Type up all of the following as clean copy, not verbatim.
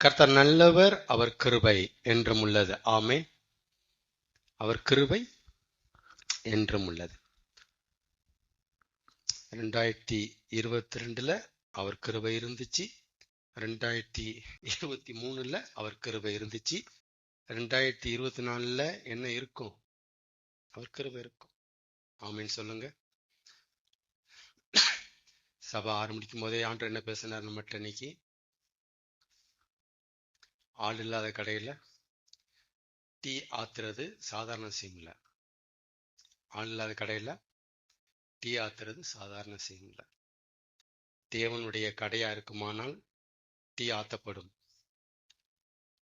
கர்த்தர் நல்லவர், அவர் கிருபை என்றும் உள்ளது. ஆமென். அவர் கிருபை என்றும் உள்ளது. 2022 அவர் கிருபை இருந்துச்சு. 2023 அவர் கிருபை இருந்துச்சு. 2024 என்ன இருக்கும்? அவர் கிருபை இருக்கும். ஆமென் சொல்லுங்க. சபை ஆரம்பிக்கும் போதே ஆண்டவர் என்ன பேசினார் நம்மகிட்ட இன்னைக்கு? ஆள் இல்லாத கடையில டீ ஆத்துறது சாதாரண விஷயம் இல்லை. ஆள் இல்லாத கடையில டீ ஆத்துறது சாதாரண விஷயம் இல்லை. தேவனுடைய கடையா இருக்குமானால் டீ ஆத்தப்படும்.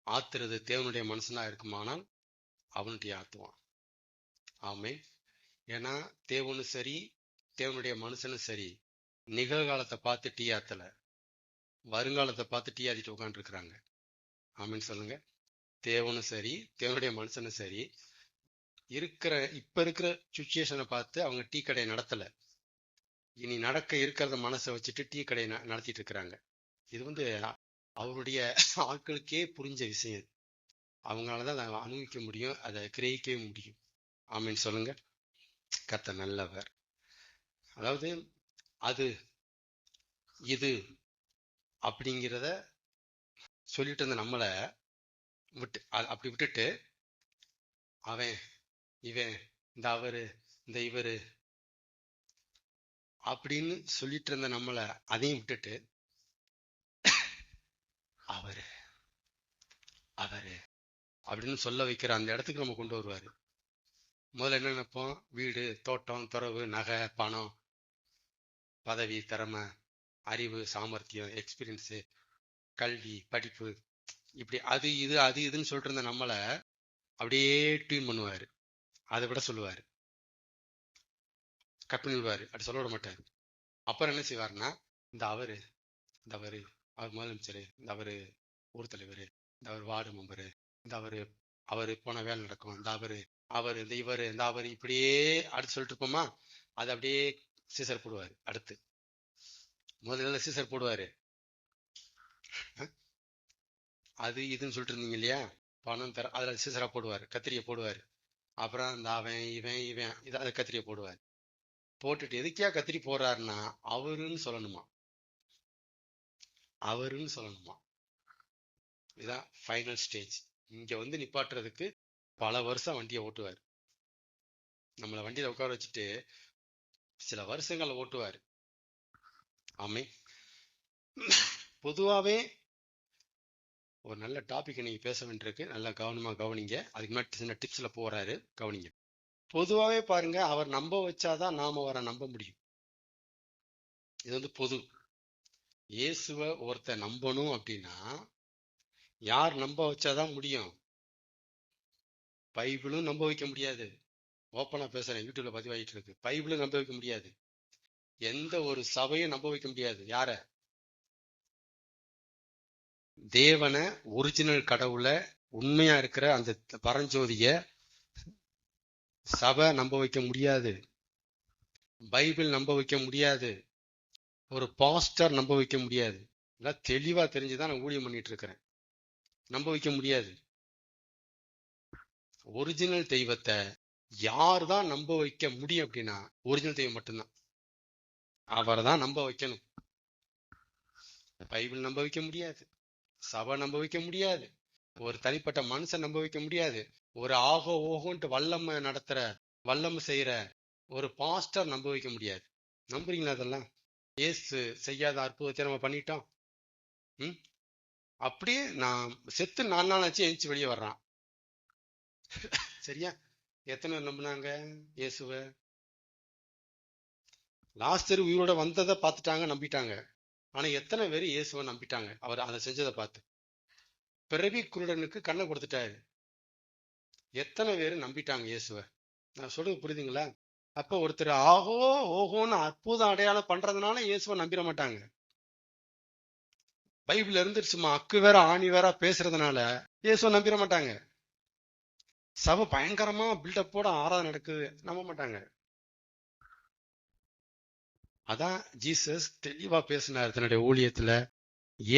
ஆத்துறது தேவனுடைய மனுஷனா இருக்குமானால் அவன் டீ ஆத்துவான். ஆமே. ஏன்னா தேவனும் சரி தேவனுடைய மனுஷனும் சரி நிகழ்காலத்தை பார்த்து டீ ஆத்தல, வருங்காலத்தை பார்த்து டீ ஆத்திட்டு உட்காந்து இருக்கிறாங்க. ஆமேன்னு சொல்லுங்க. தேவனும் சரி தேவனுடைய மனுஷனும் சரி இப்ப இருக்கிற சுச்சுவேஷனை பார்த்து அவங்க டீ கடையை நடத்தல, இனி நடக்க இருக்கிறத மனசை வச்சுட்டு டீ கடையை நடத்திட்டு இருக்கிறாங்க. இது அவருடைய ஆட்களுக்கே புரிஞ்ச விஷயம். அவங்களாலதான் அதை அனுபவிக்க முடியும், அதை கிரகிக்கவே முடியும். ஆமீன் சொல்லுங்க. கர்த்தர் நல்லவர். அதாவது அது இது அப்படிங்கிறத சொல்லிட்டு இருந்த நம்மளை அப்படி விட்டுட்டு அவன் இவன் இந்த அவரு இந்த இவரு அப்படின்னு சொல்லிட்டு இருந்த நம்மளை அதையும் விட்டுட்டு அவரு அவரு அப்படின்னு சொல்ல வைக்கிற அந்த இடத்துக்கு நம்ம கொண்டு வருவாரு. முதல்ல என்ன நினைப்போம்? வீடு, தோட்டம், துறவு, நகை, பணம், பதவி, திறமை, அறிவு, சாமர்த்தியம், எக்ஸ்பீரியன்ஸு, கல்வி, படிப்பு, இப்படி அது இதுன்னு சொல்லிட்டு இருந்த நம்மளை அப்படியே டியூன் பண்ணுவாரு. அதை விட சொல்லுவாரு, கட் பண்ணி விடுவாரு. அப்படி சொல்ல விட மாட்டாரு. அப்புறம் என்ன செய்வாருன்னா இந்த அவரு அவர் முதலமைச்சர், இந்த அவரு ஊர் தலைவர், இந்த அவர் வார்டு மெம்பரு, இந்த அவரு போன வேலை நடக்கும், இந்த அவர் இந்த இவர் இந்த அவர் இப்படியே அடுத்து சொல்லிட்டு இருப்போமா? அது அப்படியே சீசர் போடுவாரு. அடுத்து முதல்ல சீசர் போடுவாரு. அது இதுன்னு சொல்லிட்டு இருந்தீங்க இல்லையா, பணம் தர, அதுல சீசரா போடுவாரு, கத்திரியை போடுவாரு. அப்புறம் இந்த அவன் இவன் இதை அதை கத்திரியை போடுவார். போட்டுட்டு எதுக்கியா கத்திரி போடுறாருன்னா அவருன்னு சொல்லணுமா, அவருன்னு சொல்லணுமா. இதுதான் ஃபைனல் ஸ்டேஜ். இங்க நிப்பாட்டுறதுக்கு பல வருஷம் வண்டியை ஓட்டுவார். நம்மளை வண்டியில உட்கார வச்சுட்டு சில வருஷங்களை ஓட்டுவார். ஆமே. பொதுவாவே ஒரு நல்ல டாபிக் இன்னைக்கு பேச வேண்டியிருக்கு. நல்லா கவனமா கவனிங்க. அதுக்கு முன்னாடி சின்ன டிப்ஸ்ல போறாரு, கவனிங்க. பொதுவாவே பாருங்க, அவர் நம்ப வச்சாதான் நாம அவரை நம்ப முடியும். இது பொது. இயேசுவை ஒருத்தர் நம்பணும் அப்படின்னா யார் நம்ப வச்சாதான் முடியும்? பைபிளும் நம்ப வைக்க முடியாது. ஓப்பனா பேசுறேன், யூடியூப்ல பதிவாயிட்டு இருக்கு. பைபிளும் நம்ப வைக்க முடியாது. எந்த ஒரு சபையும் நம்ப வைக்க முடியாது. யார? தேவனை, ஒரிஜினல் கடவுளை, உண்மையா இருக்கிற அந்த பரஞ்சோதிய சபை நம்ப வைக்க முடியாது. பைபிள் நம்ப வைக்க முடியாது. ஒரு பாஸ்டர் நம்ப வைக்க முடியாது. இதெல்லாம் தெளிவா தெரிஞ்சுதான் நான் ஊழியம் பண்ணிட்டு இருக்கிறேன். நம்ப வைக்க முடியாது. ஒரிஜினல் தெய்வத்தை யார் தான் நம்ப வைக்க முடியும் அப்படின்னா ஒரிஜினல் தெய்வம் மட்டும்தான். அவரை தான் நம்ப வைக்கணும். பைபிள் நம்ப வைக்க முடியாது, சபை நம்ப வைக்க முடியாது, ஒரு தனிப்பட்ட மனுஷன் நம்ப வைக்க முடியாது, ஒரு ஆகோ ஓகோன்ட்டு வல்லமை செய்யற ஒரு பாஸ்டர் நம்ப வைக்க முடியாது. நம்புறீங்களா? அதெல்லாம் இயேசு செய்யாத அற்புதத்தை நம்ம பண்ணிட்டோம். அப்படியே நான் செத்து 4 நாள் ஆச்சு எழுந்துச்சு வெளியே வர்றான். சரியா? எத்தனை பேர் நம்பினாங்க இயேசுவை? லாஸ்டர் உயிரோட வந்ததை பார்த்துட்டாங்க, நம்பிட்டாங்க. ஆனா எத்தனை பேர் இயேசுவை நம்பிட்டாங்க? அவர் அதை செஞ்சதை பார்த்து. பிறவி குருடனுக்கு கண்ணை கொடுத்துட்டாரு. எத்தனை பேர் நம்பிட்டாங்க இயேசுவை? நான் சொல்றது புரியுதுங்களா? அப்ப ஒருத்தர் ஆகோ ஓகோன்னு அற்புதம் அடையாளம் பண்றதுனால இயேசுவை நம்பிட மாட்டாங்க. பைபிள் இருந்துருச்சுமா, அக்கு வேற ஆணி வேற பேசுறதுனால இயேசுவை நம்பிட மாட்டாங்க. சபை பயங்கரமா பில்டப்போட ஆராதனை நடக்குது, நம்ப மாட்டாங்க. அதான் ஜீசஸ் தெளிவா பேசினார் தன்னுடைய ஊழியத்துல.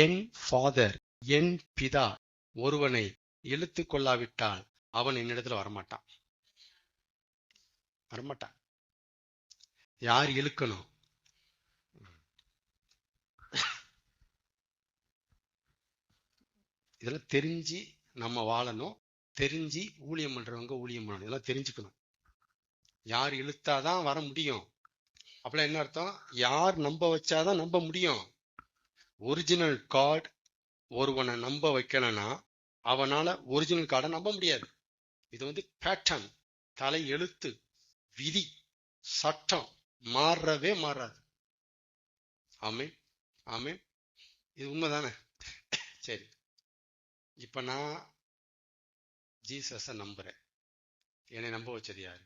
என் ஃபாதர் என் பிதா ஒருவனை இழுத்து கொள்ளாவிட்டால் அவன் என்னிடத்துல வரமாட்டான். யார் இழுக்கணும்? இதெல்லாம் தெரிஞ்சு நம்ம வாழணும். தெரிஞ்சு ஊழியம் பண்றவங்க ஊழியம் பண்ணணும். இதெல்லாம் தெரிஞ்சுக்கணும். யார் இழுத்தாதான் வர முடியும். அப்பலாம் என்ன அர்த்தம்? யார் நம்ப வச்சாதான் நம்ப முடியும். ஒரிஜினல் கார்டு ஒருவனை நம்ப வைக்கணும்னா அவனால ஒரிஜினல் கார்டை நம்ப முடியாது. இது பேட்டர்ன், தலை எழுத்து, விதி, சட்டம் மாறவே மாறாது. ஆமென், ஆமென். இது உண்மைதானே? சரி, இப்ப நான் ஜீசஸ நம்புறேன். என்னை நம்ப வச்சது யாரு?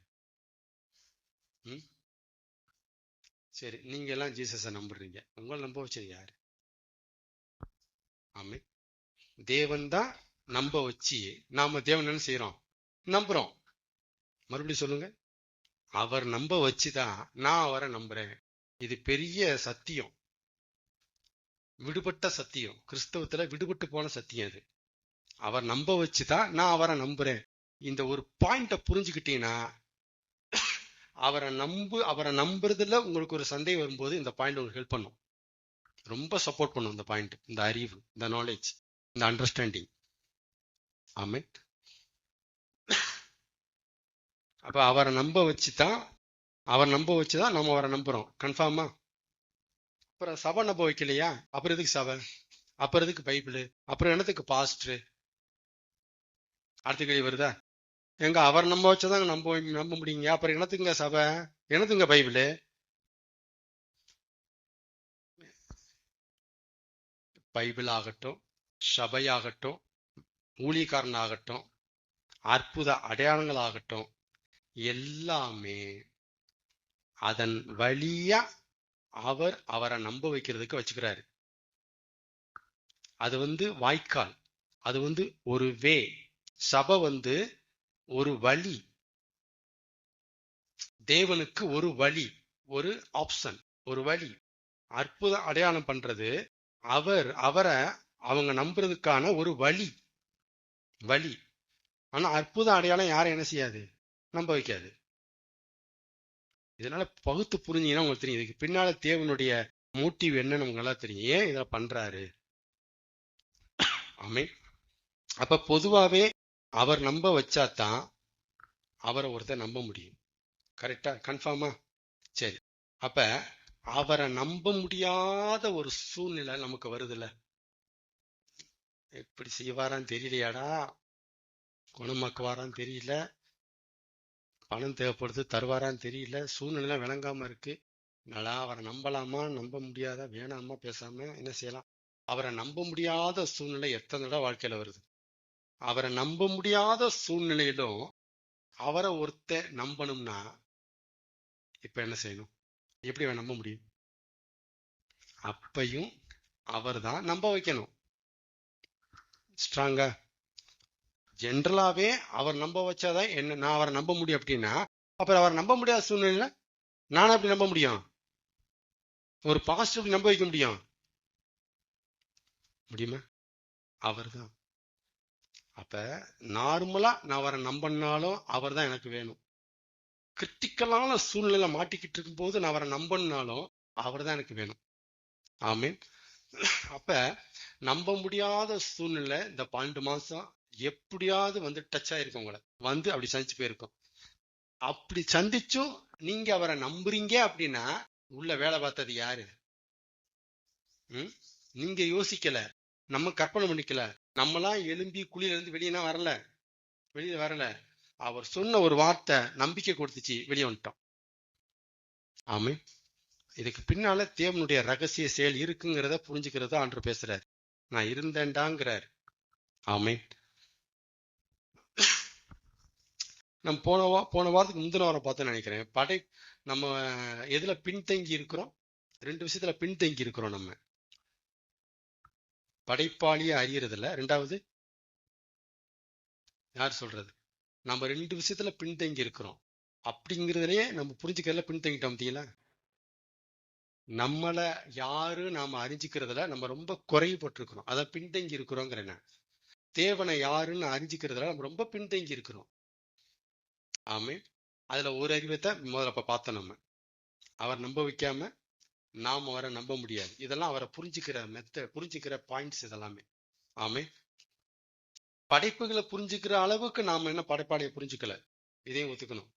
சரி, நீங்க எல்லாம் ஜீசஸ நம்புறீங்க. உங்களை நம்ப வச்சது யாரு? ஆமென். தேவன் தான் நம்ப வச்சு நாம தேவன் என்ன செய்யறோம்? நம்புறோம். மறுபடியும் சொல்லுங்க. அவர் நம்ப வச்சுதான் நான் அவரை நம்புறேன். இது பெரிய சத்தியம், விடுபட்ட சத்தியம். கிறிஸ்தவத்துல விடுபட்டு போன சத்தியம் அது. அவர் நம்ப வச்சுதான் நான் அவரை நம்புறேன். இந்த ஒரு பாயிண்ட புரிஞ்சுக்கிட்டீங்கன்னா அவரை நம்புறதுல உங்களுக்கு ஒரு சந்தேகம் வரும்போது இந்த பாயிண்ட் உங்களுக்கு ஹெல்ப் பண்ணும். ரொம்ப சப்போர்ட் பண்ணும் இந்த பாயிண்ட், இந்த அறிவு, இந்த நாலேஜ், இந்த அண்டர்ஸ்டாண்டிங். ஆமென். அப்ப அவரை நம்ப வச்சுதான் நம்ம அவரை நம்புறோம். கன்ஃபார்மா? அப்புறம் சபை நம்ப வைக்கலையா? அப்புறம் எதுக்கு சபை? அப்புறம் எதுக்கு பைபிள்? அப்புறம் என்னத்துக்கு பாஸ்டர்? அடுத்த கேள்வி வருதா? எங்க அவர் நம்ப வச்சதாங்க நம்ப முடியுங்க. அப்புறம் என்னத்துக்குங்க சபை? என்னத்துங்க பைபிள்? பைபிள் ஆகட்டும், சபையாகட்டும், ஊழியக்காரன் ஆகட்டும், அற்புத அடையாளங்கள் ஆகட்டும், எல்லாமே அதன் வழியா அவரை நம்ப வைக்கிறதுக்கு வச்சுக்கிறாரு. அது வாய்க்கால், அது ஒரு வே. சபை ஒரு வழி. தேவனுக்கு ஒரு வழி, ஒரு ஆப்ஷன், ஒரு வழி. அற்புத அடையாளம் பண்றது அவரை அவங்க நம்புறதுக்கான ஒரு வழி. ஆனா அற்புத அடையாளம் யாரும் என்ன செய்யாது? நம்ப வைக்காது. இதனால பகுத்து புரிஞ்சீங்கன்னா உங்களுக்கு தெரியும் இதுக்கு பின்னால தேவனுடைய மோட்டிவ் என்னன்னு உங்களுக்கு நல்லா தெரியும். ஏன் இதை பண்றாரு? ஆமென். அப்ப பொதுவாவே அவர் நம்ப வச்சாதான் அவரை ஒருத்தர் நம்ப முடியும். கரெக்டா? கன்ஃபார்மா? சரி, அப்ப அவரை நம்ப முடியாத ஒரு சூழ்நிலை நமக்கு வருதுல்ல. எப்படி செய்வாரான்னு தெரியலையாடா, குணமாக்குவாரான்னு தெரியல, பணம் தேவைப்படுது தருவாரான்னு தெரியல, சூழ்நிலை விளங்காம இருக்கு. நல்லா அவரை நம்பலாமா நம்ப முடியாதா, வேணாமா, பேசாம என்ன செய்யலாம்? அவரை நம்ப முடியாத சூழ்நிலை எத்தனை தடவை வாழ்க்கையில வருது. அவரை நம்ப முடியாத சூழ்நிலையிலும் அவரை ஒருத்தர் நம்பணும்னா இப்ப என்ன செய்யணும்? எப்படி அவன் நம்ப முடியும்? அப்பையும் அவர் தான் நம்ப வைக்கணும். ஸ்ட்ராங்கா ஜென்ரலாவே அவர் நம்ப வச்சாதான் என்ன நான் அவரை நம்ப முடியும். அப்படின்னா அப்புறம் அவரை நம்ப முடியாத சூழ்நிலையில நானும் எப்படி நம்ப முடியும்? ஒரு பாசிட்டிவ் நம்ப வைக்க முடியுமா? அவர் தான். அப்ப நார்மலா நான் அவரை நம்பினாலும் அவர் தான் எனக்கு வேணும். கிரிட்டிக்கலான சூழ்நிலையில மாட்டிக்கிட்டு இருக்கும் போது நான் அவரை நம்பினாலும் அவர் தான் எனக்கு வேணும். ஆமீன். அப்ப நம்ப முடியாத சூழ்நிலை இந்த 12 மாசம் எப்படியாவது டச் ஆயிருக்கும் உங்களை, அப்படி சந்திச்சு போயிருக்கும். அப்படி சந்திச்சும் நீங்க அவரை நம்புறீங்க அப்படின்னா உள்ள வேலை பார்த்தது யாரு? நீங்க யோசிக்கல, நம்ம கற்பனை பண்ணிக்கல, நம்மளாம் எழும்பி குழியில இருந்து வெளியே வரல. அவர் சொன்ன ஒரு வார்த்தை நம்பிக்கை கொடுத்துச்சு, வெளியே வந்துட்டோம். ஆமே. இதுக்கு பின்னால தேவனுடைய ரகசிய செயல் இருக்குங்கிறத புரிஞ்சுக்கிறத ஆண்டவர் பேசுறாரு. நான் இருந்தேன்டாங்கிறார். ஆமே. நம்ம போன வாரத்துக்கு முந்தின வாரம் பார்த்து நினைக்கிறேன். நம்ம எதுல பின்தங்கி இருக்கிறோம்? 2 விஷயத்துல பின்தங்கி இருக்கிறோம். நம்ம படைப்பாளியை அறியறதுல. 2வது யார் சொல்றது? நம்ம 2 விஷயத்துல பின்தங்கி இருக்கிறோம். அப்படிங்கிறதுலயே நம்ம புரிஞ்சுக்கிறதுல பின்தங்கிட்டோம். பார்த்தீங்களா? நம்மள யாரு நாம அறிஞ்சிக்கிறதுல நம்ம ரொம்ப குறைவுபட்டிருக்கிறோம். அதை பின்தங்கி இருக்கிறோங்கிறேன். தேவனை யாருன்னு அறிஞ்சிக்கிறதுல நம்ம ரொம்ப பின்தங்கி இருக்கிறோம். ஆமே. அதுல ஒரு அறிவத்தை முதல்ல அப்ப பார்த்தோம். நம்ம அவர் நம்ப வைக்காம நாம் அவரை நம்ப முடியாது. இதெல்லாம் அவரை புரிஞ்சுக்கிற பாயிண்ட்ஸ் இதெல்லாமே. ஆமே. படைப்புகளை புரிஞ்சுக்கிற அளவுக்கு நாம என்ன படைப்பாளைய புரிஞ்சுக்கல. இதையும் ஒத்துக்கணும்.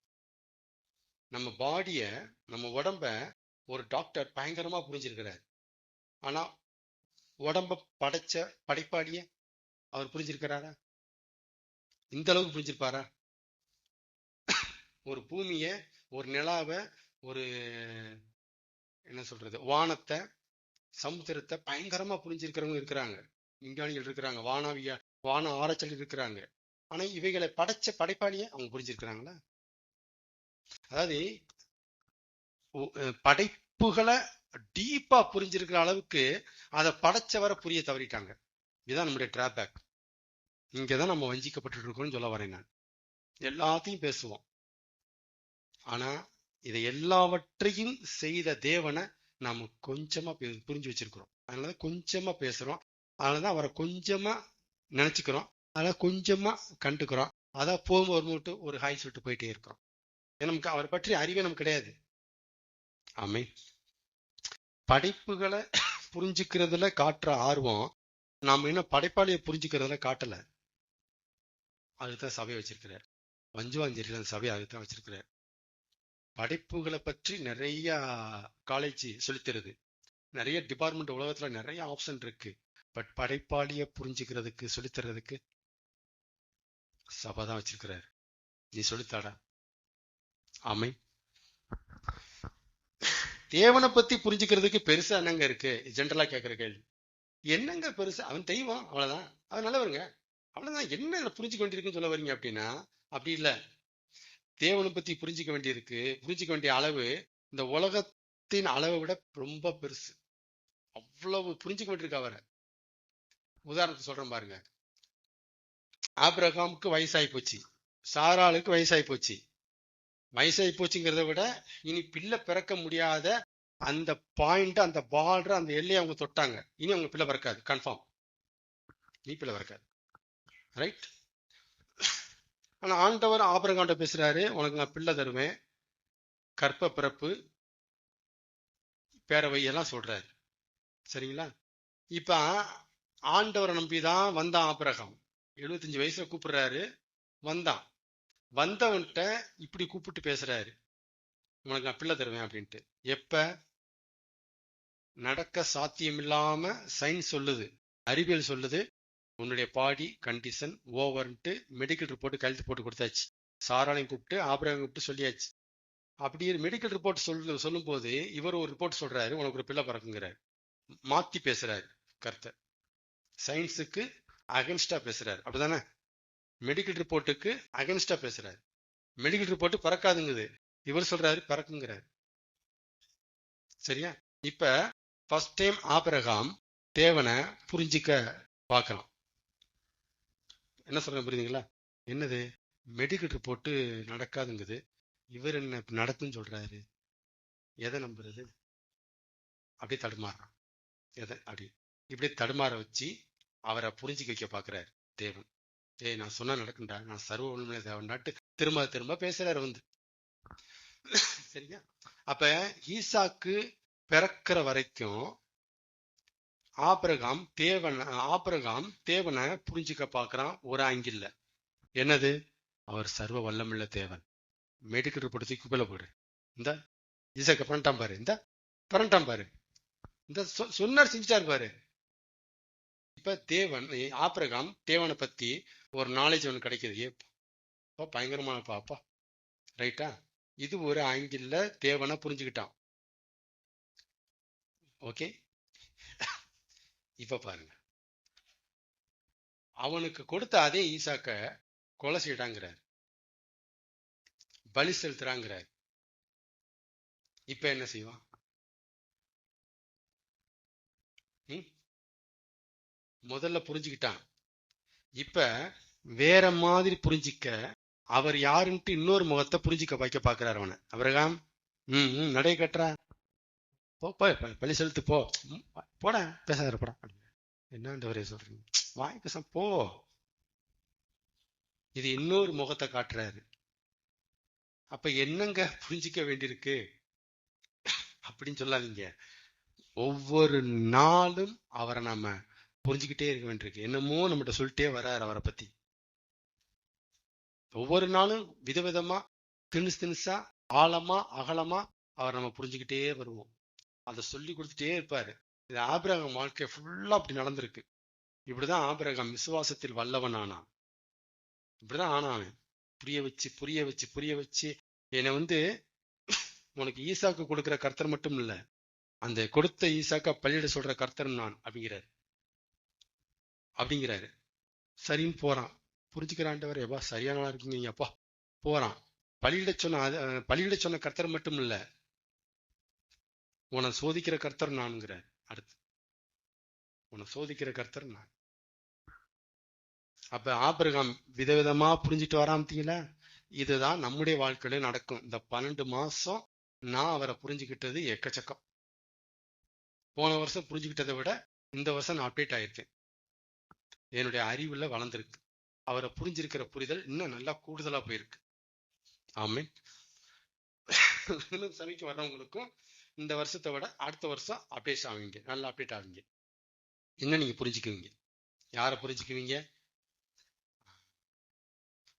நம்ம பாடிய, நம்ம உடம்ப ஒரு டாக்டர் பயங்கரமா புரிஞ்சிருக்கிறார். ஆனா உடம்ப படைச்ச படைப்பாளிய அவர் புரிஞ்சிருக்கிறாரா? இந்த அளவுக்கு புரிஞ்சிருப்பாரா? ஒரு பூமிய, ஒரு நிலாவ, ஒரு என்ன சொல்றது, வானத்தை, சமுத்திரத்தை பயங்கரமா புரிஞ்சிருக்கிறவங்க இருக்கிறாங்க. விஞ்ஞானிகள் இருக்கிறாங்க, வான ஆராய்ச்சிகள் இருக்கிறாங்க. ஆனா இவைகளை படைச்ச படைப்பாளிய அவங்க புரிஞ்சிருக்கிறாங்களா? அதாவது படைப்புகளை டீப்பா புரிஞ்சிருக்கிற அளவுக்கு அதை படைச்சவரை புரிய தவறிட்டாங்க. இதுதான் நம்முடைய டிராபேக். இங்கதான் நம்ம வஞ்சிக்கப்பட்டு இருக்கோம்னு சொல்ல வரேன். நான் எல்லாத்தையும் பேசுவோம், ஆனா இதை எல்லாவற்றையும் செய்த தேவனை நாம கொஞ்சமா புரிஞ்சு வச்சிருக்கிறோம். அதனாலதான் கொஞ்சமா பேசுறோம், அதனாலதான் அவரை கொஞ்சமா நினைச்சுக்கிறோம், அதனால கொஞ்சமா கண்டுக்கிறோம். அதான் போகும்போது மட்டும் ஒரு ஹாய் சொல்லிட்டு போயிட்டே இருக்கிறோம். நமக்கு அவரை பற்றி அறிவே நமக்கு கிடையாது. ஆமே. படைப்புகளை புரிஞ்சுக்கிறதுல காட்டுற ஆர்வம் நாம இன்னும் படைப்பாளியை புரிஞ்சுக்கிறதுல காட்டல. அதுதான் சபையை வச்சிருக்கிறார். வஞ்சுவாஞ்சேரியில அந்த சபையை அதுதான் வச்சிருக்கிறார். படைப்புகளை பற்றி நிறைய காலேஜ் சொல்லித்தருது, நிறைய டிபார்ட்மெண்ட், உலகத்துல நிறைய ஆப்ஷன் இருக்கு. பட் படைப்பாளிய புரிஞ்சுக்கிறதுக்கு சொல்லித்தர்றதுக்கு சபை தான் வச்சிருக்கிறார். நீ சொல்லித்தாடா. ஆமை. தேவனை பத்தி புரிஞ்சுக்கிறதுக்கு பெருசா என்னங்க இருக்கு? ஜென்ரலா கேட்கிற கேள்வி. என்னங்க பெருசா? அவன் தெய்வம், அவ்வளவுதான். அவன் நல்லவருங்க, அவ்வளவுதான். என்ன புரிஞ்சுக்க வேண்டியிருக்குன்னு சொல்ல வரீங்க அப்படின்னா அப்படி இல்ல. தேவனை பத்தி புரிஞ்சுக்க வேண்டிய அளவு இந்த உலகத்தின் அளவை விட ரொம்ப பெருசு. அவ்வளவு புரிஞ்சுக்க வேண்டியிருக்கு அவரை. உதாரணத்துக்கு சொல்றேன் பாருங்க. ஆபிரகாமுக்கு வயசாகி போச்சு, சாராளுக்கு வயசாகி போச்சு. வயசாகி போச்சுங்கிறத விட இனி பிள்ளை பிறக்க முடியாத அந்த பாயிண்ட், அந்த பார்டர், அந்த எல்லையை அவங்க தொட்டாங்க. இனி அவங்க பிள்ளை பிறக்காது, கன்ஃபார்ம். நீ பிள்ளை பிறக்காது, ரைட்? ஆனா ஆண்டவர் ஆபிரகாம்கிட்ட பேசுறாரு, உனக்கு நான் பிள்ளை தருவேன், கற்ப பிறப்பு, பேரவை எல்லாம் சொல்றாரு. சரிங்களா? இப்ப ஆண்டவரை நம்பிதான் வந்தான் ஆபிரகாம். 75 வயசுல கூப்பிடுறாரு, வந்தான். வந்தவன்கிட்ட இப்படி கூப்பிட்டு பேசுறாரு, உனக்கு நான் பிள்ளை தருவேன் அப்படின்ட்டு. எப்ப? நடக்க சாத்தியம் இல்லாம சயின்ஸ் சொல்லுது, அறிவியல் சொல்லுது, உன்னுடைய பாடி கண்டிஷன் ஓவர்ன்ட்டு மெடிக்கல் ரிப்போர்ட் கழுத்து போட்டு கொடுத்தாச்சு. சாராளையும் கூப்பிட்டு ஆபிரகாம் கூப்பிட்டு சொல்லியாச்சு. அப்படி மெடிக்கல் ரிப்போர்ட் சொல்லும் போது இவர் ஒரு ரிப்போர்ட் சொல்றாரு, உனக்கு ஒரு பிள்ளை பிறக்குங்கிறாரு. மாத்தி பேசுறாரு கருத்தை. சயின்ஸுக்கு அகென்ஸ்டா பேசுறாரு, அப்படிதானே? மெடிக்கல் ரிப்போர்ட்டுக்கு அகென்ஸ்டா பேசுறாரு. மெடிக்கல் ரிப்போர்ட் பறக்காதுங்குது, இவர் சொல்றாரு பறக்குங்கிறாரு. சரியா? இப்ப ஃபர்ஸ்ட் டைம் ஆபிரகாம் தேவனை புரிஞ்சிக்க பார்க்கலாம். என்ன சொல்றேன் புரியுதுங்களா? என்னது? மெடிக்கல் ரிப்போர்ட் நடக்காதுங்குது, இவர் என்ன நடக்குன்னு சொல்றாரு. எதை நம்புறது? அப்படியே தடுமாறான். எதை அப்படி இப்படி தடுமாற வச்சு அவரை புரிஞ்சிக்க வைக்க பாக்குறாரு தேவன். நான் சொன்னா நடக்குண்டா, நான் சர்வ வல்லமை தேவன்டாட்டு திரும்ப திரும்ப பேசுறாரு வந்து. சரியா? அப்ப ஈசாக்கு பிறக்கிற வரைக்கும் ஆபிரகாம் தேவனை புரிஞ்சுக்க பாக்குறான் ஒரு ஆங்கிள். என்னது? அவர் சர்வ வல்லமுள்ள தேவன். மெடிக்கல் ரிப்போர்ட் தூக்கி குப்பையில போடு. இந்த ஈசாக்க பரண்டாம் பாரு, இந்த சொன்னார் செஞ்சுட்டாரு பாரு. இப்ப ஆபிரகாம் தேவனை பத்தி ஒரு நாலேஜ் ஒன்று கிடைக்குது. பயங்கரமான பாப்பா, ரைட்டா? இது ஒரு ஆங்கிள் தேவனை புரிஞ்சுக்கிட்டான். ஓகே. இப்ப பாருங்க, அவனுக்கு கொடுத்த அதே ஈசாக்க கொலை செய்யட்டாங்கிறார், பலி செலுத்துறாங்கிறார். இப்ப என்ன செய்வான்? முதல்ல புரிஞ்சுக்கிட்டான். இப்ப வேற மாதிரி புரிஞ்சிக்க அவர் யாருன்ட்டு இன்னொரு முகத்தை புரிஞ்சிக்க வைக்க பாக்குறாரு அவனை. ஆபிரகாம் நடை கட்டுறா, போ பள்ளி செலுத்து போ, போட பேசாத போட. என்னன்றவரே சொல்றீங்க, வாய் பேச போ. இது இன்னொரு முகத்தை காட்டுறாரு. அப்ப என்னங்க புரிஞ்சிக்க வேண்டியிருக்கு அப்படின்னு சொல்லாதீங்க. ஒவ்வொரு நாளும் அவரை நாம புரிஞ்சுக்கிட்டே இருக்க வேண்டியிருக்கு. என்னமோ நம்மகிட்ட சொல்லிட்டே வர்றாரு அவரை பத்தி. ஒவ்வொரு நாளும் விதவிதமா திணுசா ஆழமா அகலமா அவர் நம்ம புரிஞ்சுக்கிட்டே வருவோம். அதை சொல்லி கொடுத்துட்டே இருப்பாரு. இது ஆபிரகாம் வாழ்க்கை ஃபுல்லா அப்படி நடந்திருக்கு. இப்படிதான் ஆபிரகாம் விசுவாசத்தில் வல்லவன் ஆனான். இப்படிதான் ஆனான். புரிய வச்சு புரிய வச்சு புரிய வச்சு என்னை உனக்கு ஈசாக்கு கொடுக்கிற கர்த்தர் மட்டும் இல்ல, அந்த கொடுத்த ஈசாக்கா பள்ளியிட சொல்ற கர்த்தர் நான் அப்படிங்கிறாரு. சரின்னு போறான். புரிஞ்சுக்கிறான்டவர், எப்பா சரியானவா இருக்கீங்க அப்பா. போறான். பள்ளியிட சொன்ன கர்த்தர் மட்டும் இல்ல, உன்னை சோதிக்கிற கர்த்தர் நான்கிறார். அடுத்து உன்னை சோதிக்கிற கர்த்தர் நான். அப்ப ஆபிரகாம் விதவிதமா புரிஞ்சுட்டு வராமத்தீங்களா? இதுதான் நம்முடைய வாழ்க்கையில நடக்கும். இந்த 12 மாசம் நான் அவரை புரிஞ்சுக்கிட்டது எக்கச்சக்கம். போன வருஷம் புரிஞ்சுக்கிட்டதை விட இந்த வருஷம் நான் அப்டேட் ஆயிருக்கேன். என்னுடைய அறிவுல வளர்ந்துருக்கு. அவரை புரிஞ்சிருக்கிற புரிதல் இன்னும் நல்லா கூடுதலா போயிருக்கு. ஆமென். சபைக்கு வர்றவங்களுக்கும் இந்த வருஷத்தை விட அடுத்த வருஷம் அப்டேட் ஆவீங்க, நல்லா அப்டேட் ஆவீங்க. இன்னும் நீங்க புரிஞ்சுக்குவீங்க. யாரை புரிஞ்சுக்குவீங்க?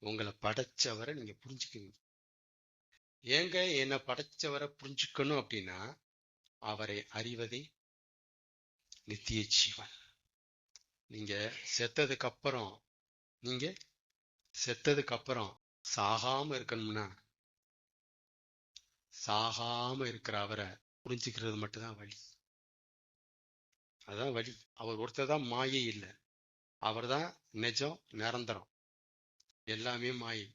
உங்களை படைச்சவரை நீங்க புரிஞ்சுக்குவீங்க. ஏங்க என்னை படைச்சவரை புரிஞ்சுக்கணும் அப்படின்னா, அவரை அறிவதே நித்திய ஜீவன். நீங்க செத்ததுக்கு அப்புறம் சாகாம இருக்கணும்னா, சாகாம இருக்கிற அவரை புரிஞ்சுக்கிறது மட்டும்தான் வழி. அதான் வழி. அவர் ஒருத்தர் தான் மாயை இல்லை, அவர் தான் நிஜம் நிரந்தரம். எல்லாமே மாயை.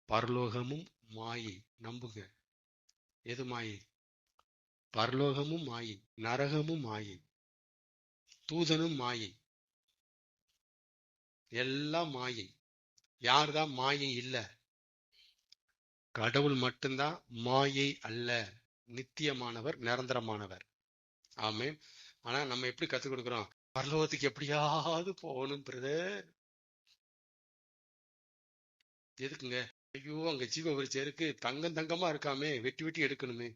பரலோகமும் மாயை, நம்புங்க. எது மாயை? பரலோகமும் மாயை, நரகமும் மாயை, தூதனும் மாயை, எல்லாம் மாயை. யாருதான் மாயை இல்ல? கடவுள் மட்டும்தான் மாயை அல்ல, நித்தியமானவர், நிரந்தரமானவர். ஆமே. ஆனா நம்ம எப்படி கத்துக் கொடுக்கிறோம்? பரலோகத்துக்கு எப்படியாவது போகணும் பிரதர். எதுக்குங்க? ஐயோ அங்க ஜீவ விருட்சம் இருக்கு, தங்கமா இருக்காமே, வெட்டி வெட்டி எடுக்கணுமே.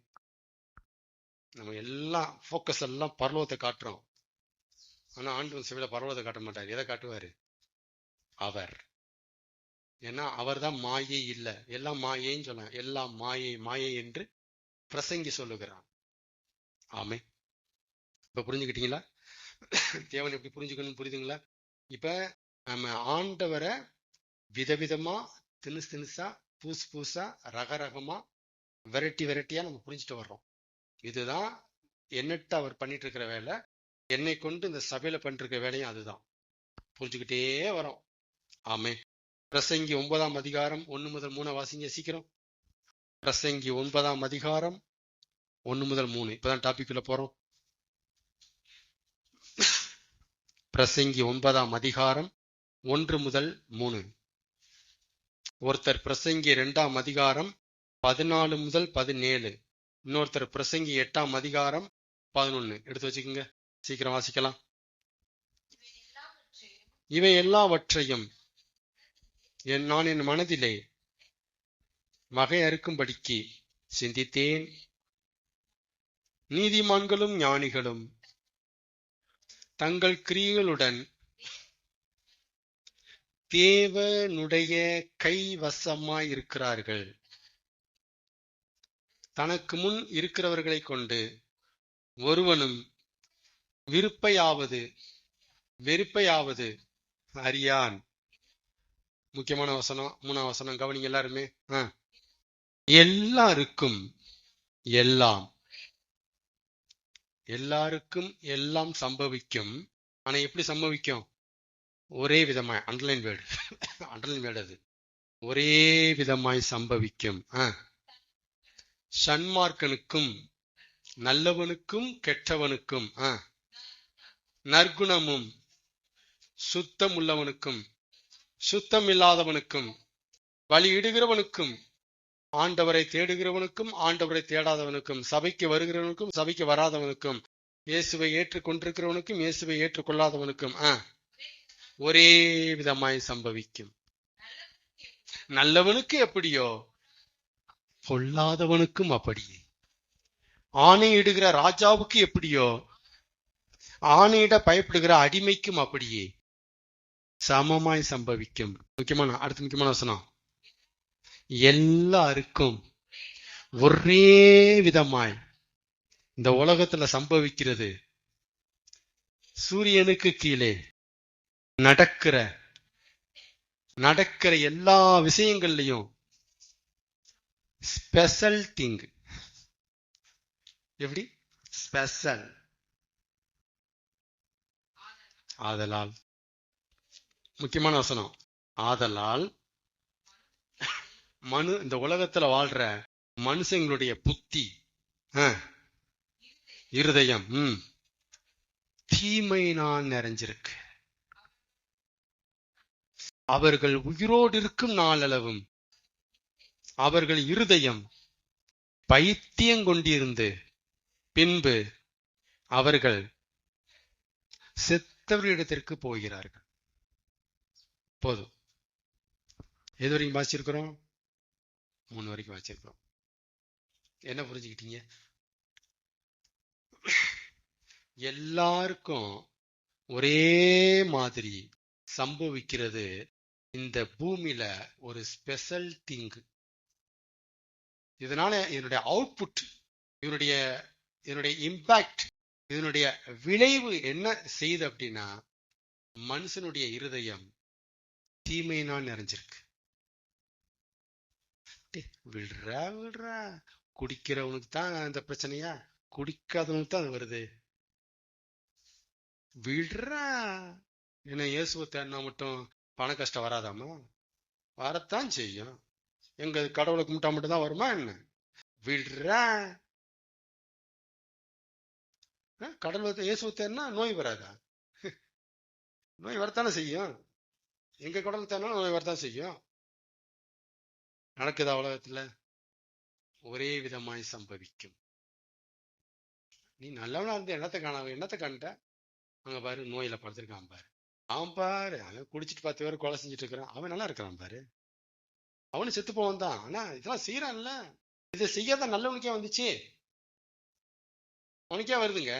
நம்ம எல்லாம் போக்கஸ் எல்லாம் பரலோகத்தை காட்டுறோம். ஆனா ஆண்டவன் சபையில பரலோகத்தை காட்ட மாட்டார். எதை காட்டுவாரு? அவர். ஏன்னா அவர் தான் மாயை இல்லை, எல்லாம் மாயைன்னு சொல்ல, எல்லாம் மாயை மாயை என்று பிரசங்கி சொல்லுகிறான். ஆமே. இப்ப புரிஞ்சுக்கிட்டீங்களா? தேவன் எப்படி புரிஞ்சுக்கணும்னு புரியுதுங்களா? இப்ப நம்ம ஆண்டவரை விதவிதமா திணுசா பூசா ரகரகமா வெரைட்டியா நம்ம புரிஞ்சுட்டு வர்றோம். இதுதான் என்னட்டு அவர் பண்ணிட்டு இருக்கிற வேலை. என்னை கொண்டு இந்த சபையில பண்ணிட்டு இருக்கிற வேலையும் அதுதான். புரிஞ்சுக்கிட்டே வரோம். ஆமே. பிரசங்கி 9ஆம் அதிகாரம் 1 முதல் 3 வாசிங்க சீக்கிரம். பிரசங்கி 9ஆம் அதிகாரம் 1 முதல் 3. இப்பதான் டாபிக் உள்ள போறோம். பிரசங்கி 9ஆம் அதிகாரம் 1 முதல் 3. ஒருத்தர் பிரசங்கி 2ஆம் அதிகாரம் 14 முதல் 17. இன்னொருத்தர் பிரசங்கி 8ஆம் அதிகாரம் 11. எடுத்து வச்சுக்கோங்க, சீக்கிரம் வாசிக்கலாம். இவை எல்லாவற்றையும் நான் என் மனதிலே வகை அறுக்கும்படிக்கு சிந்தித்தேன். நீதிமான்களும் ஞானிகளும் தங்கள் கிரியைகளுடன் தேவனுடைய கைவசமாய் இருக்கிறார்கள். தனக்கு முன் இருக்கிறவர்களை கொண்டு ஒருவனும் வெறுப்பையாவது அறியான். முக்கியமான வசனம் 3ஆம் வசனம் கவனிங்க எல்லாருமே. எல்லாருக்கும் எல்லாம் சம்பவிக்கும். ஆனா எப்படி சம்பவிக்கும்? ஒரே விதமாய், அண்டர்லைன் வேர்டு அது, ஒரே விதமாய் சம்பவிக்கும். சன்மார்க்கனுக்கும் நல்லவனுக்கும் கெட்டவனுக்கும், நற்குணமும் சுத்தம் உள்ளவனுக்கும் சுத்தம் இல்லாதவனுக்கும், வழியிடுகிறவனுக்கும் ஆண்டவரை தேடுகிறவனுக்கும் ஆண்டவரை தேடாதவனுக்கும், சபைக்கு வருகிறவனுக்கும் சபைக்கு வராதவனுக்கும், இயேசுவை ஏற்றுக்கொண்டிருக்கிறவனுக்கும் இயேசுவை ஏற்றுக்கொள்ளாதவனுக்கும் ஒரே விதமாய் சம்பவிக்கும். நல்லவனுக்கு எப்படியோ பொல்லாதவனுக்கும் அப்படியே. ஆணையிடுகிற ராஜாவுக்கு எப்படியோ ஆணையிட பயப்படுகிற அடிமைக்கும் அப்படியே சமமாய் சம்பவிக்கும். அடுத்த முக்கியமான வசனம், எல்லாருக்கும் ஒரே விதமாய் இந்த உலகத்துல சம்பவிக்கிறது. சூரியனுக்கு கீழே நடக்கிற எல்லா விஷயங்கள்லயும் ஸ்பெஷல் திங். எப்படி ஸ்பெஷல்? ஆதலால், முக்கியமான வசனம், ஆதலால் இந்த உலகத்துல வாழ்ற மனுஷங்களுடைய புத்தி, இருதயம் தீமையினால் நிறைஞ்சிருக்கு. அவர்கள் உயிரோடு இருக்கும் நாளளவும் அவர்கள் இருதயம் பைத்தியம் கொண்டிருந்து பின்பு அவர்கள் செத்தவர்களிடத்திற்கு போகிறார்கள். போதும். எது வரைக்கும் வாசிச்சிருக்கிறோம்? 3 வரைக்கும் வாசிச்சிருக்கிறோம். என்ன புரிஞ்சுக்கிட்டீங்க? எல்லாருக்கும் ஒரே மாதிரி சம்பவிக்கிறது இந்த பூமியில ஒரு ஸ்பெஷல் திங். இதனால இதனுடைய அவுட்புட், இதனுடைய இம்பாக்ட், இதனுடைய விளைவு என்ன செய்யுது அப்படின்னா, மனுஷனுடைய இருதயம் தீமையினால் நிறைஞ்சிருக்கு. விடுறா குடிக்கிறவனுக்கு தான் அந்த பிரச்சனையா? குடிக்காதவனுக்கு தான் அது வருது. விடுறா. என்ன இயேசுவை தேடினா மட்டும் பண கஷ்டம் வராதாமா? வரத்தான் செய்யும். எங்க கடவுளை கும்பிட்டா மட்டும் தான் வருமா என்ன? விடுறா. கடவுளை இயேசுவை தேடினா நோய் வராதா? நோய் வரத்தானே செய்யும். எங்க கடவுளை தேடினா நோய் வரத்தான் செய்யும். நடக்குதா உலகத்துல? ஒரே விதமாய் சம்பவிக்கும். நீ நல்லவனா இருந்து என்னத்தை கண்ட? அங்க பாரு, நோயில படுத்திருக்கான் பாரு. அவன் பாரு, அவன் குடிச்சிட்டு 10 பேர் கொலை செஞ்சுட்டு இருக்கிறான். அவன் நல்லா இருக்கிறான் பாரு. அவனு செத்து போவான் தான். ஆனா இதெல்லாம் செய்யறான்ல. இதை செய்யாத நல்லவனுக்கே வந்துச்சு, அவனுக்கே வருதுங்க.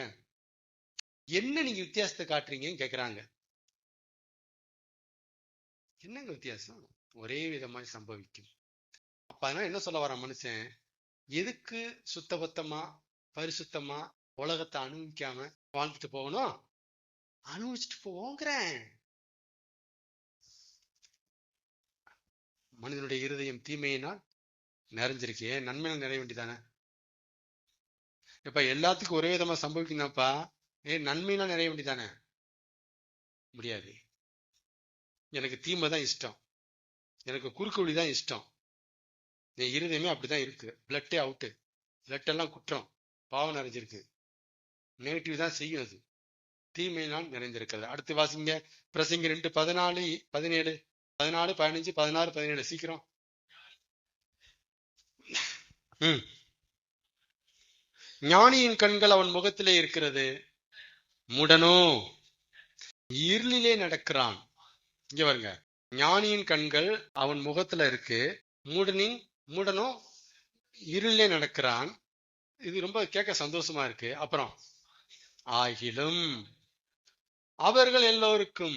என்ன நீங்க வித்தியாசத்தை காட்டுறீங்கன்னு கேக்குறாங்க. என்னங்க வித்தியாசம்? ஒரே விதமாய் சம்பவிக்கும். அப்ப அதனால என்ன சொல்ல வர மனுஷன், எதுக்கு சுத்தபத்தமா பரிசுத்தமா உலகத்தை அனுபவிக்காம வாழ்ந்துட்டு போகணும்? அனுபவிச்சுட்டு போங்கிறேன். மனிதனுடைய இருதயம் தீமையினால் நிறைஞ்சிருக்கே, நன்மையினால் நிறைய வேண்டிதானே? இப்ப எல்லாத்துக்கும் ஒரே விதமா சம்பவிக்குதாப்பா, நன்மையினால் நிறைய வேண்டிதானே? முடியாது. எனக்கு தீமை தான் இஷ்டம், எனக்கு குறுக்கு வழி தான் இஷ்டம். என் இருதயமே அப்படிதான் இருக்கு. பிளட்டே அவுட்டு. பிளட் எல்லாம் குற்றம், பாவம் நிறைஞ்சிருக்கு. நெகட்டிவ் தான் செய்யும். அது தீமையினால் நிறைந்திருக்கிறது. அடுத்து வாசிங்க, பிரசங்கி 2:14, 17, 14, 15, 16, 17. சீக்கிரம். ஞானியின் கண்கள் அவன் முகத்திலே இருக்கிறது, மூடனோ இருளிலே நடக்கிறான். இங்க பாருங்க, ஞானியின் கண்கள் அவன் முகத்துல இருக்கு, மூடனோ இருளிலே நடக்கிறான். இது ரொம்ப கேட்க சந்தோஷமா இருக்கு. அப்புறம் ஆகிலும் அவர்கள் எல்லோருக்கும்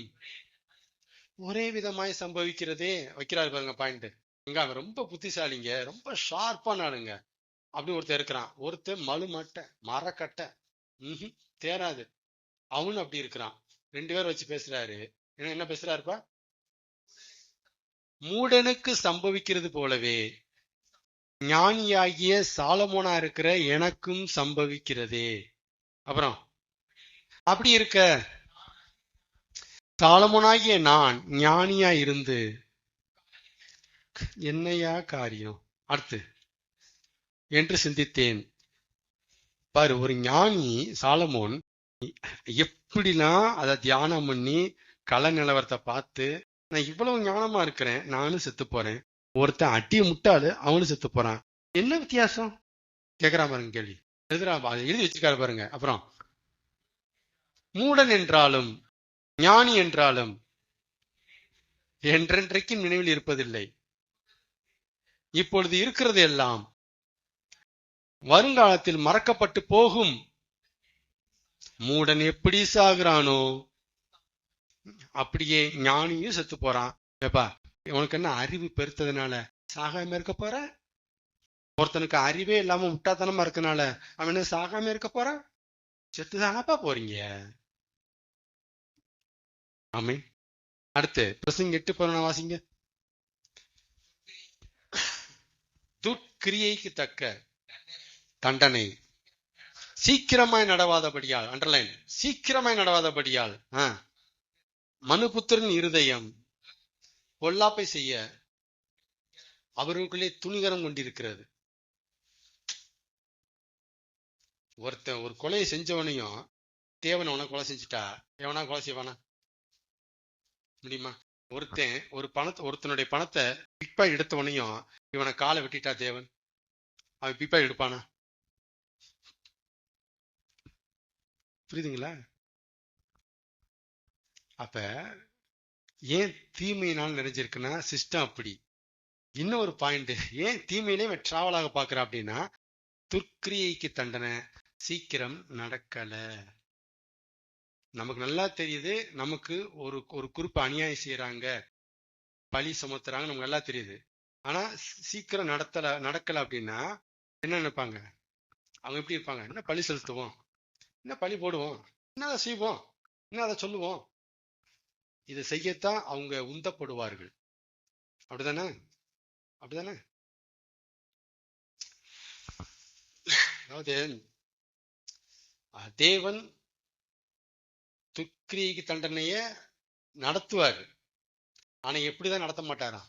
ஒரே விதமாய் சம்பவிக்கிறதே. வைக்கிறாரு பாருங்க பாயிண்ட். இங்க அவன் ரொம்ப புத்திசாலிங்க, ரொம்ப ஷார்ப்பான ஆளுங்க. அப்படி ஒருத்தர் இருக்கிறான். ஒருத்தர் மலுமட்டை மரக்கட்டை, தேராது. அவனு அப்படி இருக்கிறான். 2 பேர் வச்சு பேசுறாரு. என்ன பேசுறாருப்பா? மூடனுக்கு சம்பவிக்கிறது போலவே ஞானியாகிய சாலமோனா இருக்கிற எனக்கும் சம்பவிக்கிறதே. அப்புறம் அப்படி இருக்க சாலமோனாகிய நான் ஞானியா இருந்து என்னையா காரியம் அடுத்து என்று சிந்தித்தேன். பாரு, ஒரு ஞானி சாலமோன் எப்படிலாம் அதை தியானம் பண்ணி கள நிலவரத்தை பார்த்து, நான் இவ்வளவு ஞானமா இருக்கிறேன், நானும் செத்து போறேன், ஒருத்தன் அட்டியை முட்டாளு, அவனு செத்து போறான். என்ன வித்தியாசம் கேக்குறான் பாருங்க கேள்வி. எழுதி வச்சிருக்காரு பாருங்க. அப்புறம் மூடன் என்றாலும் ஞானி என்றாலும் என்றென்றைக்கும் நினைவில் இருப்பதில்லை. இப்பொழுது இருக்கிறது எல்லாம் வருங்காலத்தில் மறக்கப்பட்டு போகும். மூடன் எப்படி சாகுறானோ அப்படியே ஞானியும் செத்து போறான். ஏப்பா, உனக்கு என்ன அறிவு பெருத்ததுனால சாகாம இருக்க போற? ஒருத்தனுக்கு அறிவே இல்லாம முட்டாத்தனமா இருக்கனால அவன் சாகாம இருக்க போறான்? செத்துதானப்பா போறீங்க. ஆமே. அடுத்து பிரசங்க 8 வாசிங்க. துட்கிரியைக்கு தக்க தண்டனை சீக்கிரமாய் நடவாதபடியால், அண்டர்லைன், சீக்கிரமாய் நடவாதபடியால் மனுபுத்திரன் இருதயம் பொல்லாப்பை செய்ய அவர்களுக்குள்ளே துணிகரம் கொண்டிருக்கிறது. ஒருத்தன் ஒரு கொலையை செஞ்சவனையும் தேவன் அவனை கொலை செஞ்சுட்டா எவனா கொலை செய்வானா? முடியுமா? ஒருத்தனுடைய பணத்தை பிக்பாய் எடுத்தவனையும் இவனை காலை வெட்டிட்டா தேவன் அவன் பிக்பாய் எடுப்பானா? புரியுதுங்களா? அப்ப ஏன் தீமையினால் நிறைஞ்சிருக்குன்னா சிஸ்டம் அப்படி. இன்னொரு பாயிண்ட், ஏன் தீமையிலே டிராவல் ஆக பாக்குறா அப்படின்னா துர்க்கிரியைக்கு தண்டனை சீக்கிரம் நடக்கல. நமக்கு நல்லா தெரியுது, நமக்கு ஒரு ஒரு குறிப்பு அநியாயம் செய்யறாங்க, பழி சுமத்துறாங்க, நமக்கு நல்லா தெரியுது. ஆனா சீக்கிரம் நடக்கல அப்படின்னா என்ன நினைப்பாங்க? அவங்க எப்படி இருப்பாங்க? என்ன பழி செலுத்துவோம், என்ன பழி போடுவோம், என்ன அதை செய்வோம், என்ன அதை சொல்லுவோம். இதை செய்யத்தான் அவங்க உந்தப்படுவார்கள். அப்படிதானே? அப்படிதானே? அதாவது தேவன் துர்க்கிரியைக்கு தண்டனைய நடத்துவார். ஆனா எப்படிதான் நடத்த மாட்டாராம்?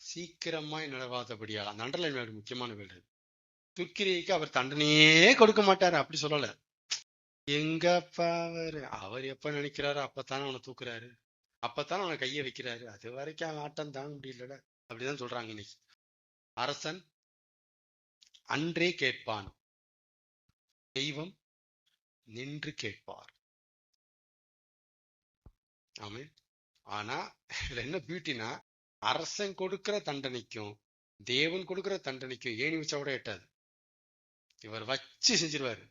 சீக்கிரமாய் நடவாதபடியால். அந்த அண்டர்லைன் வேர்டு முக்கியமான வேர்டு. துர்க்கிரியைக்கு அவர் தண்டனையே கொடுக்க மாட்டாரு. அப்படி சொல்லல. எங்கப்பா அவர் எப்ப நினைக்கிறாரு அப்பத்தானே அவனை தூக்குறாரு, அப்பத்தானே அவனை கைய வைக்கிறாரு, அது வரைக்கும் அவன் ஆட்டம் தாங்க முடியல. அப்படிதான் சொல்றாங்க இன்னைக்கு. அரசன் அன்றே கேட்பான், தெய்வம் நின்று கேட்பார். ஆமே. ஆனா இதுல என்ன பியூட்டினா, அரசன் கொடுக்கிற தண்டனைக்கும் தேவன் கொடுக்கிற தண்டனைக்கும் ஏணி வச்சா கூட எட்டாது. இவர் வச்சு செஞ்சிருவாரு.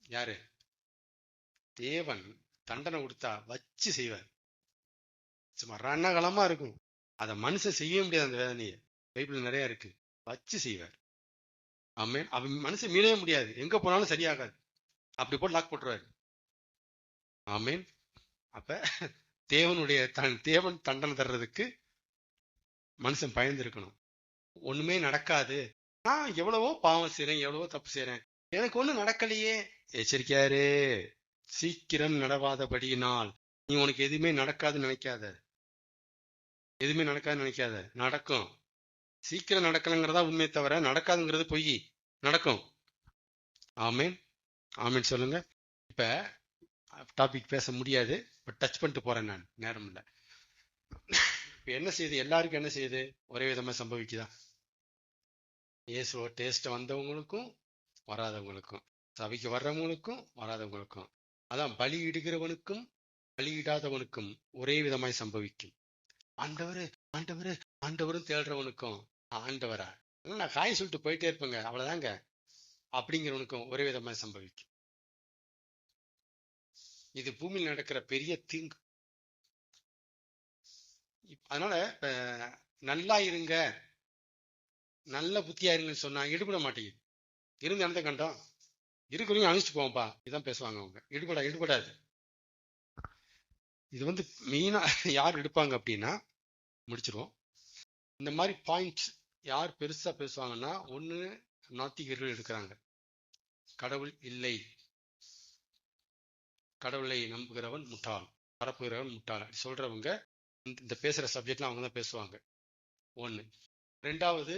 யாரு? தேவன் தண்டனை கொடுத்தா வச்சு செய்வார். சும்மா ரணகலமா இருக்கும். அத மனுஷன் செய்ய முடியாது. அந்த வேதனையை பைபிள் நிறைய இருக்கு. வச்சு செய்வார். ஆமே. அவன் மனுஷன் மீளவே முடியாது, எங்க போனாலும் சரியாகாது, அப்படி போட்டு லாக் போட்டுருவாரு. ஆமேன். அப்ப தேவன் தண்டனை தர்றதுக்கு மனுஷன் பயந்து இருக்கணும். ஒண்ணுமே நடக்காது, நான் எவ்வளவோ பாவம் செய்றேன், எவ்வளவோ தப்பு செய்றேன், எனக்கு ஒண்ணு நடக்கலையே. எச்சரிக்கையாரு, சீக்கிரம் நடவாதபடியினால் நீ உனக்கு எதுவுமே நடக்காதுன்னு நினைக்காத. எதுவுமே நடக்காதுன்னு நினைக்காத. நடக்கும். சீக்கிரம் நடக்கலங்கிறதா உண்மை தவிர நடக்காதுங்கிறது பொய். நடக்கும். ஆமேன். ஆமேன் சொல்லுங்க. இப்ப டாபிக் பேச முடியாது, பட் டச் பண்ணிட்டு போறேன் நான், நேரம் இல்லை. இப்ப என்ன செய்யுது? எல்லாருக்கும் என்ன செய்யுது? ஒரே விதமா சம்பவிக்குதா? இயேசுவ டேஸ்ட் வந்தவங்களுக்கும் வராதவங்களுக்கும், சபைக்கு வர்றவங்களுக்கும் வராதவங்களுக்கும், அதான் பலி இடுகிறவனுக்கும் பலியிடாதவனுக்கும் ஒரே விதமாய் சம்பவிக்கும். ஆண்டவரு ஆண்டவரு ஆண்டவரும் தேடுறவனுக்கும் ஆண்டவரா நான் காய் சொல்லிட்டு போயிட்டே இருப்பேங்க அவ்வளவுதாங்க அப்படிங்கிறவனுக்கும் ஒரே விதமாய் சம்பவிக்கும். இது பூமியில் நடக்கிற பெரிய தீங்கு. அதனால இப்ப நல்லா இருங்க, நல்ல புத்தியா இருங்கன்னு சொன்னா எடுபட மாட்டேங்குது. இருந்து அந்த கண்டம் இருக்கிறவங்க அழிச்சுட்டு போவோம்ப்பா, இதான் பேசுவாங்க அவங்க. எடுபடாது. இது வந்து மெயினா யார் எடுப்பாங்க அப்படின்னா, முடிச்சிருவோம். இந்த மாதிரி பாயிண்ட்ஸ் யார் பெருசா பேசுவாங்கன்னா, ஒண்ணு நாத்திகர்கள் எடுக்கிறாங்க. கடவுள் இல்லை, கடவுளை நம்புகிறவன் முட்டாள், பரப்புகிறவன் முட்டாள் சொல்றவங்க இந்த பேசுற சப்ஜெக்ட்லாம் அவங்க தான் பேசுவாங்க. ஒண்ணு. ரெண்டாவது,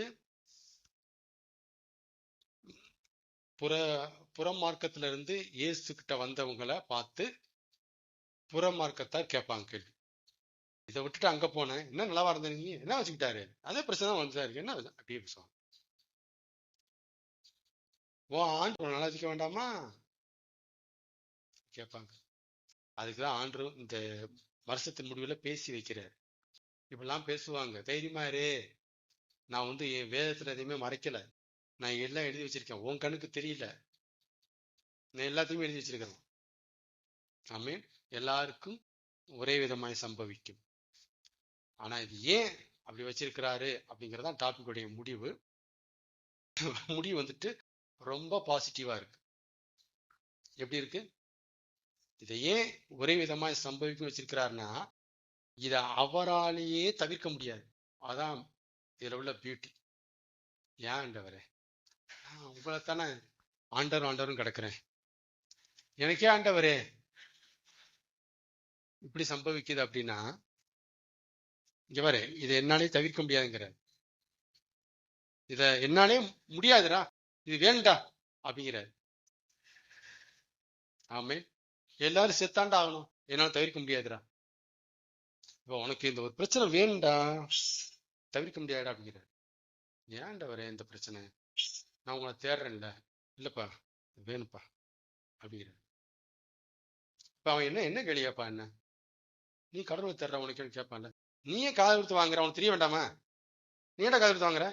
புறமார்க்கத்துல இருந்து இயேசு கிட்ட வந்தவங்களை பார்த்து புறமார்க்கத்தார் கேட்பாங்க கேள்வி. இதை விட்டுட்டு அங்க போனேன், என்ன நல்லாவா இருந்த நீங்க, என்ன வச்சுக்கிட்டாரு, அதே பிரச்சனை தான் வந்துட்டாரு, என்ன அப்படியே பேசுவாங்க. ஆண்டு நல்லா வச்சுக்க வேண்டாமா கேட்பாங்க. அதுக்குதான் ஆண்டு இந்த வருஷத்தின் முடிவில் பேசி வைக்கிறார். இப்பெல்லாம் பேசுவாங்க, தைரியமா இரு, நான் என் வேதத்துல எதையுமே மறைக்கல, நான் எல்லாம் எழுதி வச்சிருக்கேன், உன் கண்ணுக்கு தெரியல, நான் எல்லாத்தையுமே எழுதி வச்சிருக்கிறேன். ஆமீன். எல்லாருக்கும் ஒரே விதமாய் சம்பவிக்கும். ஆனா இது ஏன் அப்படி வச்சிருக்கிறாரு அப்படிங்கறதான் டாபிக் முடிவு. முடிவு ரொம்ப பாசிட்டிவா இருக்கு. எப்படி இருக்கு? இதை ஏன் ஒரே விதமாய் சம்பவிக்கும் வச்சிருக்கிறாருன்னா, இத அவராலேயே தவிர்க்க முடியாது. அதான் இதுல உள்ள பியூட்டி. ஏன் ஆண்டவரே, உங்களைத்தானே ஆண்டவரும் கிடக்குறேன், எனக்கே ஆண்டவரே இப்படி சம்பவிக்குது அப்படின்னா, இங்க பாரு, இதை என்னாலே தவிர்க்க முடியாதுங்கிற, இத என்னாலே முடியாதுடா, இது வேண்டா அப்படிங்கிறாரு. ஆமே, எல்லாரும் செத்தாண்டா ஆகணும், என்னால தவிர்க்க முடியாதுடா. இப்போ உனக்கு இந்த ஒரு பிரச்சனை வேணும்டா, தவிர்க்க முடியாதுடா அப்படிங்கிறாரு. ஏன்டா வர இந்த பிரச்சனை, நான் உங்களை தேடுறேன்ல, இல்லப்பா வேணுப்பா அப்படிங்கிறாரு. இப்ப அவன் என்ன கேளியாப்பா, என்ன நீ கடவுளை தேடுற உனக்கு கேட்பான்ல, நீயே காது கொடுத்து வாங்குற, அவனுக்கு தெரிய வேண்டாமா, நீ ஏன்டா காது கொடுத்து வாங்குற,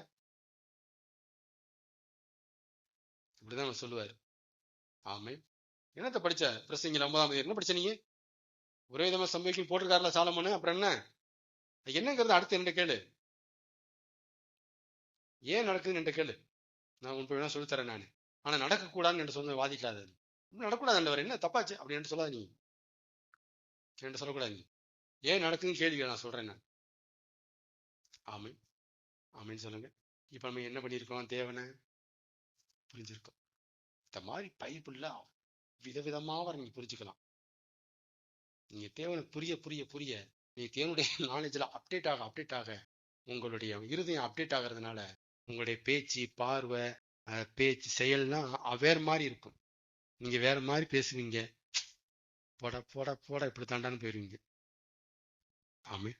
இப்படிதான் அவன் சொல்லுவாரு. ஆமே. என்னத்தை படிச்ச பிரசங்கில 9ஆம் என்ன படிச்ச நீங்க, ஒரே விதமா சம்பவிக்கும் போட்டிருக்காருல சாலமோனு, அப்புறம் என்னங்கிறது அடுத்து என்ன கேளு, ஏன் நடக்குதுன்னு என்ற கேளு, நான் உன் வேணா சொல்லித்தரேன் நான், ஆனா நடக்கக்கூடாதுன்னு என்று சொல்ல வாதிக்காது, நடக்கூடாது என்ன தப்பாச்சு அப்படின்னு சொல்லாத, நீ என்று சொல்லக்கூடாது, நீ ஏன் நடக்குதுன்னு கேள்வி நான் சொல்றேன் நான். ஆமை ஆமைன்னு சொல்லுங்க. இப்ப நம்ம என்ன பண்ணியிருக்கோம், தேவனை புரிஞ்சிருக்கோம். இந்த மாதிரி பைபிள்ல விதவிதமாக நீங்க புரிஞ்சுக்கலாம். நீங்க தேவனை புரிய புரிய புரிய நீங்க தேவனுடைய நாலேஜ்ல அப்டேட் ஆக உங்களுடைய இருதயம் அப்டேட் ஆகிறதுனால உங்களுடைய பேச்சு, பார்வை, பேச்சு, செயல்லாம் வேற மாதிரி இருக்கும். நீங்க வேற மாதிரி பேசுவீங்க, போட போட போட இப்படி தாண்டான்னு போயிருவீங்க. ஆமே.